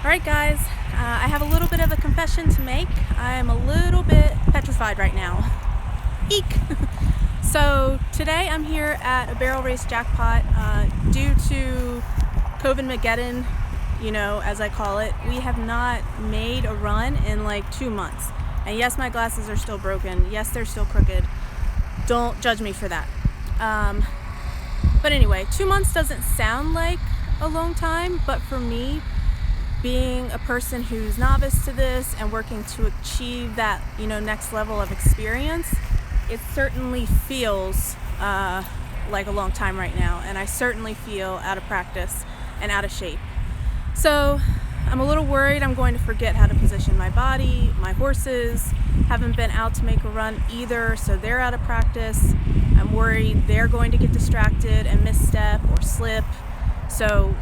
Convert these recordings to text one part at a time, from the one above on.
Alright guys, I have a little bit of a confession to make. I'm a little bit petrified right now. Eek! So today I'm here at a barrel race jackpot due to COVID-mageddon, as I call it. We have not made a run in like 2 months. And yes, my glasses are still broken. Yes, they're still crooked. Don't judge me for that. But anyway, 2 months doesn't sound like a long time, but for me, being a person who's novice to this and working to achieve that, next level of experience, it certainly feels like a long time right now. And I certainly feel out of practice and out of shape. So I'm a little worried I'm going to forget how to position my body. My horses haven't been out to make a run either, so they're out of practice. I'm worried they're going to get distracted and misstep or slip. So,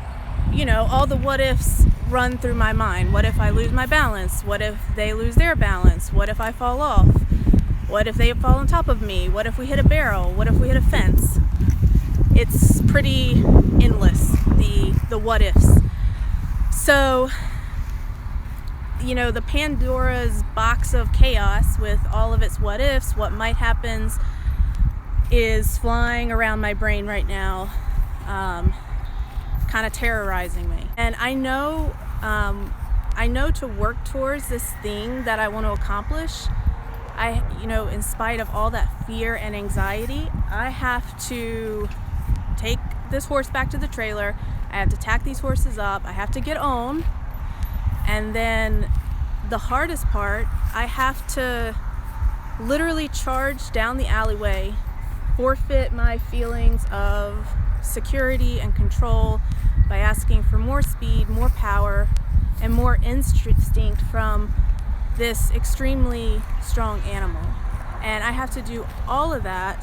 all the what ifs run through my mind. What if I lose my balance? What if they lose their balance? What if I fall off? What if they fall on top of me? What if we hit a barrel? What if we hit a fence? It's pretty endless, the what ifs. So, the Pandora's box of chaos with all of its what ifs, what might happens, is flying around my brain right now, kind of terrorizing me. And I know to work towards this thing that I want to accomplish, in spite of all that fear and anxiety, I have to take this horse back to the trailer. I have to tack these horses up. I have to get on. And then the hardest part, I have to literally charge down the alleyway, forfeit my feelings of security and control by asking for more speed, more power, and more instinct from this extremely strong animal. And I have to do all of that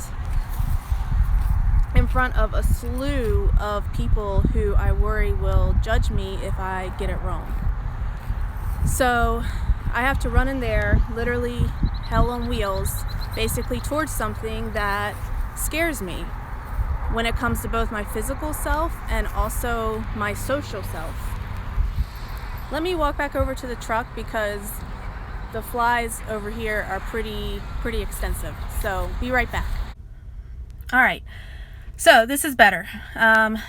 in front of a slew of people who I worry will judge me if I get it wrong. So I have to run in there, literally hell on wheels, basically towards something that scares me when it comes to both my physical self and also my social self. Let me walk back over to the truck because the flies over here are pretty extensive. So be right back. All right. So this is better. As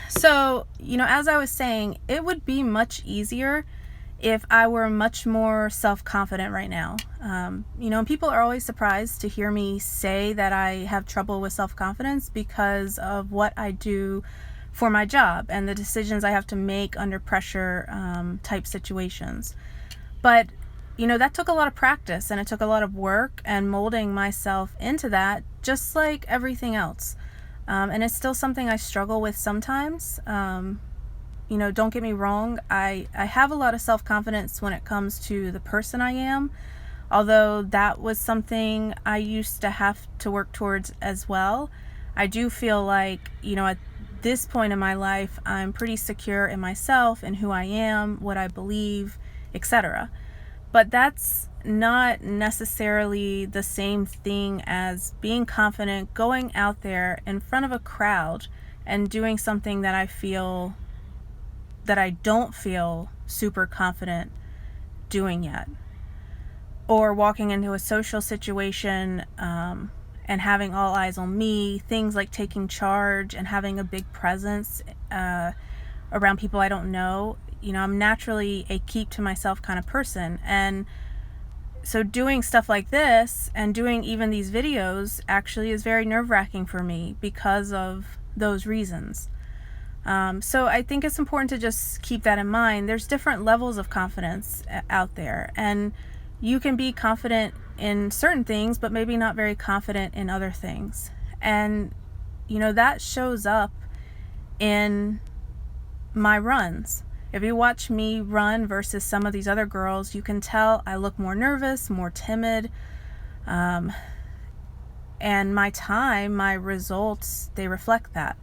I was saying, it would be much easier if I were much more self-confident right now. And people are always surprised to hear me say that I have trouble with self-confidence because of what I do for my job and the decisions I have to make under pressure type situations. But, that took a lot of practice and it took a lot of work and molding myself into that, just like everything else. And it's still something I struggle with sometimes. Don't get me wrong, I have a lot of self-confidence when it comes to the person I am, although that was something I used to have to work towards as well. I do feel like, at this point in my life, I'm pretty secure in myself and who I am, what I believe, etc. But that's not necessarily the same thing as being confident, going out there in front of a crowd and doing something that I don't feel super confident doing yet. Or walking into a social situation and having all eyes on me, things like taking charge and having a big presence around people I don't know. I'm naturally a keep to myself kind of person. And so doing stuff like this and doing even these videos actually is very nerve-wracking for me because of those reasons. So I think it's important to just keep that in mind. There's different levels of confidence out there, and you can be confident in certain things, but maybe not very confident in other things. And, that shows up in my runs. If you watch me run versus some of these other girls, you can tell I look more nervous, more timid. And my results, they reflect that.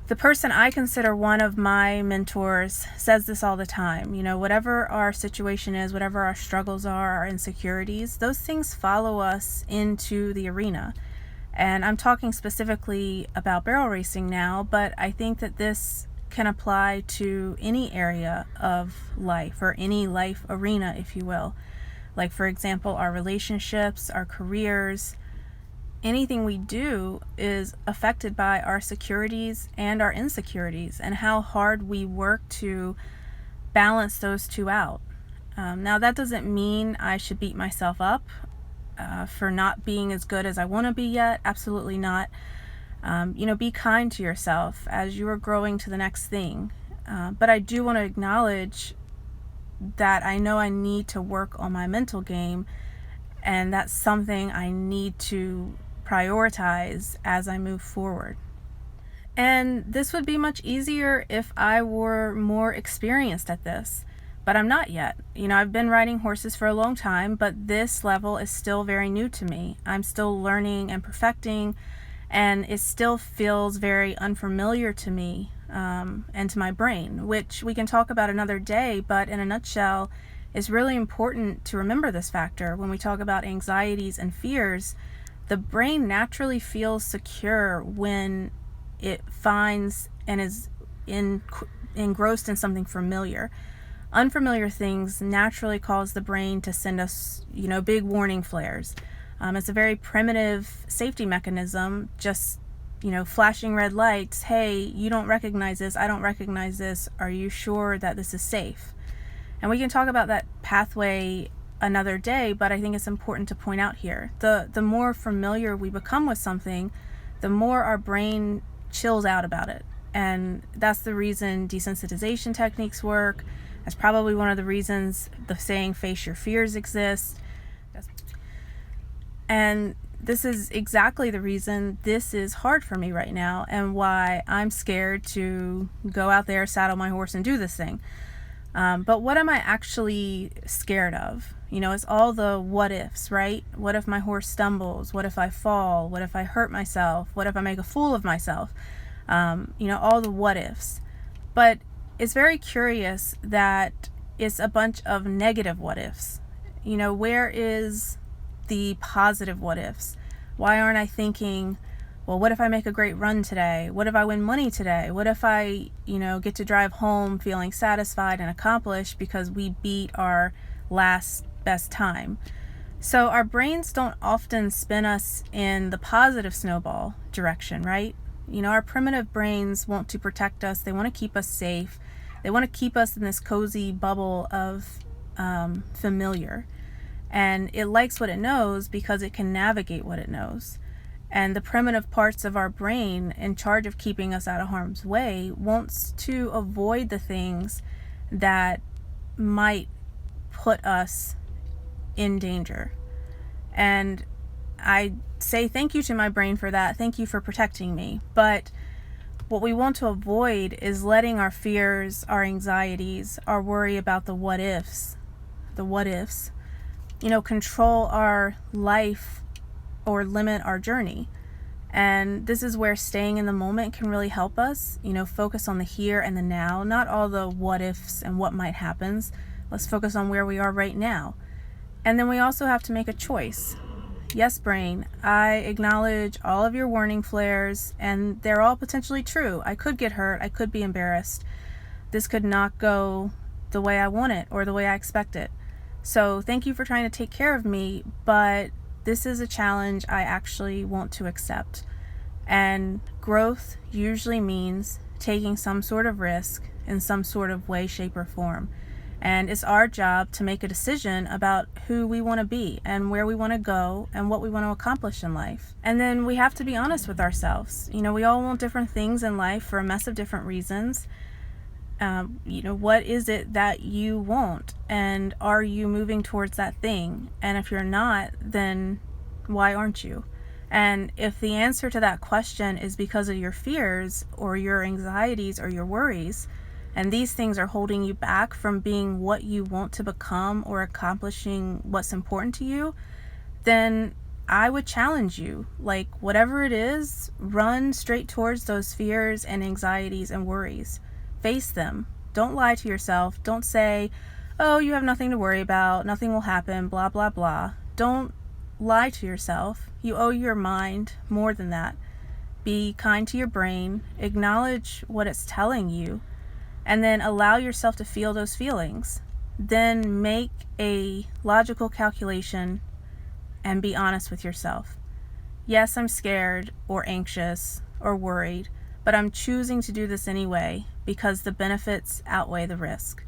The person I consider one of my mentors says this all the time. Whatever our situation is, whatever our struggles are, our insecurities, those things follow us into the arena. And I'm talking specifically about barrel racing now, but I think that this can apply to any area of life or any life arena, if you will. Like, for example, our relationships, our careers, anything we do is affected by our securities and our insecurities and how hard we work to balance those two out. Now, that doesn't mean I should beat myself up for not being as good as I want to be yet. Absolutely not. Be kind to yourself as you are growing to the next thing. But I do want to acknowledge that I know I need to work on my mental game, and that's something I need to prioritize as I move forward. And this would be much easier if I were more experienced at this, but I'm not yet. I've been riding horses for a long time, but this level is still very new to me. I'm still learning and perfecting, and it still feels very unfamiliar to me and to my brain, which we can talk about another day, but in a nutshell, it's really important to remember this factor when we talk about anxieties and fears. The brain naturally feels secure when it finds and is engrossed in something familiar. Unfamiliar things naturally cause the brain to send us, big warning flares. It's a very primitive safety mechanism, just, flashing red lights. Hey, you don't recognize this. I don't recognize this. Are you sure that this is safe? And we can talk about that pathway another day, but I think it's important to point out here. The more familiar we become with something, the more our brain chills out about it. And that's the reason desensitization techniques work. That's probably one of the reasons the saying face your fears exists. And this is exactly the reason this is hard for me right now and why I'm scared to go out there, saddle my horse, and do this thing. But what am I actually scared of? It's all the what ifs, right? What if my horse stumbles? What if I fall? What if I hurt myself? What if I make a fool of myself? All the what ifs. But it's very curious that it's a bunch of negative what ifs. Where is the positive what ifs? Why aren't I thinking, well, what if I make a great run today? What if I win money today? What if I, get to drive home feeling satisfied and accomplished because we beat our last best time? So our brains don't often spin us in the positive snowball direction, right? Our primitive brains want to protect us. They want to keep us safe. They want to keep us in this cozy bubble of familiar. And it likes what it knows because it can navigate what it knows. And the primitive parts of our brain in charge of keeping us out of harm's way wants to avoid the things that might put us in danger. And I say thank you to my brain for that. Thank you for protecting me. But what we want to avoid is letting our fears, our anxieties, our worry about the what ifs, control our life or limit our journey. And this is where staying in the moment can really help us, focus on the here and the now, not all the what ifs and what might happens. Let's focus on where we are right now. And then we also have to make a choice. Yes, brain, I acknowledge all of your warning flares, and they're all potentially true. I could get hurt. I could be embarrassed. This could not go the way I want it or the way I expect it. So thank you for trying to take care of me, but this is a challenge I actually want to accept. And growth usually means taking some sort of risk in some sort of way, shape, or form. And it's our job to make a decision about who we want to be and where we want to go and what we want to accomplish in life. And then we have to be honest with ourselves. We all want different things in life for a mess of different reasons. What is it that you want? And are you moving towards that thing? And if you're not, then why aren't you? And if the answer to that question is because of your fears or your anxieties or your worries, and these things are holding you back from being what you want to become or accomplishing what's important to you, then I would challenge you. Like, whatever it is, run straight towards those fears and anxieties and worries. Face them. Don't lie to yourself. Don't say, oh, you have nothing to worry about, nothing will happen, blah, blah, blah. Don't lie to yourself. You owe your mind more than that. Be kind to your brain. Acknowledge what it's telling you. and then allow yourself to feel those feelings. Then make a logical calculation and be honest with yourself. Yes, I'm scared or anxious or worried, but I'm choosing to do this anyway because the benefits outweigh the risk.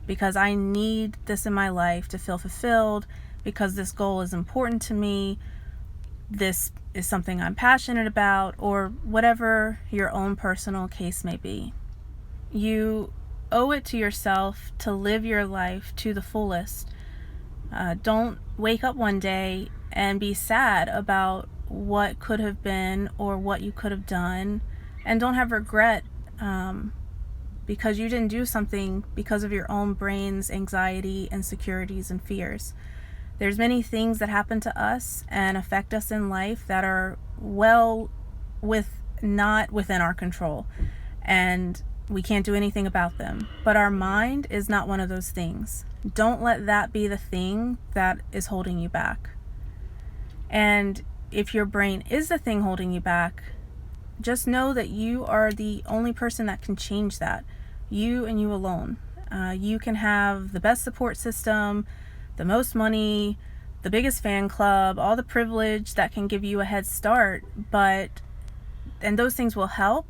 Because I need this in my life to feel fulfilled, because this goal is important to me, this is something I'm passionate about, or whatever your own personal case may be. You owe it to yourself to live your life to the fullest. Don't wake up one day and be sad about what could have been or what you could have done, and don't have regret because you didn't do something because of your own brain's anxiety, insecurities, and fears. There's many things that happen to us and affect us in life that are not within our control, and we can't do anything about them. But our mind is not one of those things. Don't let that be the thing that is holding you back. And if your brain is the thing holding you back, just know that you are the only person that can change that. You and you alone. You can have the best support system, the most money, the biggest fan club, all the privilege that can give you a head start, and those things will help,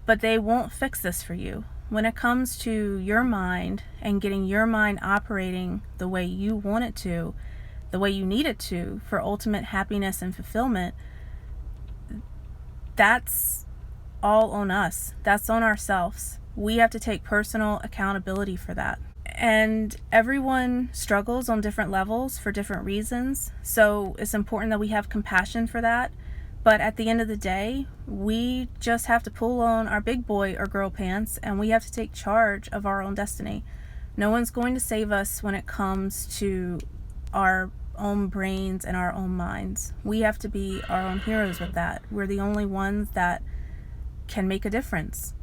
but they won't fix this for you. When it comes to your mind and getting your mind operating the way you want it to, the way you need it to for ultimate happiness and fulfillment, that's all on us. That's on ourselves. We have to take personal accountability for that. And everyone struggles on different levels for different reasons. So it's important that we have compassion for that. But at the end of the day, we just have to pull on our big boy or girl pants, and we have to take charge of our own destiny. No one's going to save us when it comes to our own brains and our own minds. We have to be our own heroes with that. We're the only ones that can make a difference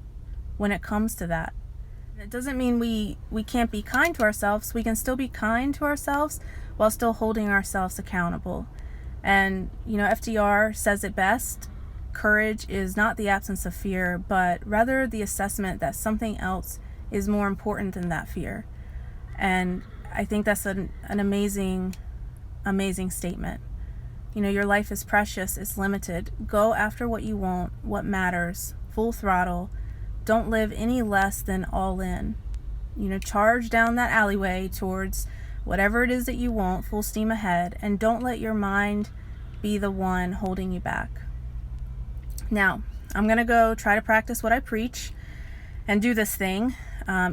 when it comes to that. It doesn't mean we can't be kind to ourselves. We can still be kind to ourselves while still holding ourselves accountable. And, FDR says it best: courage is not the absence of fear, but rather the assessment that something else is more important than that fear. And I think that's an amazing statement. Your life is precious, it's limited. Go after what you want, what matters, full throttle. Don't live any less than all in. Charge down that alleyway towards whatever it is that you want, full steam ahead, and don't let your mind be the one holding you back. Now, I'm going to go try to practice what I preach and do this thing.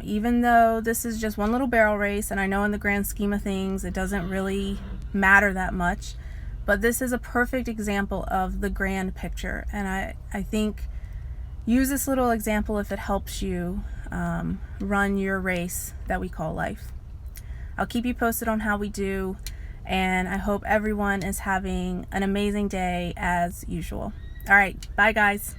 Even though this is just one little barrel race, and I know in the grand scheme of things it doesn't really matter that much, but this is a perfect example of the grand picture. And I think use this little example if it helps you run your race that we call life. I'll keep you posted on how we do, and I hope everyone is having an amazing day as usual. All right, bye guys.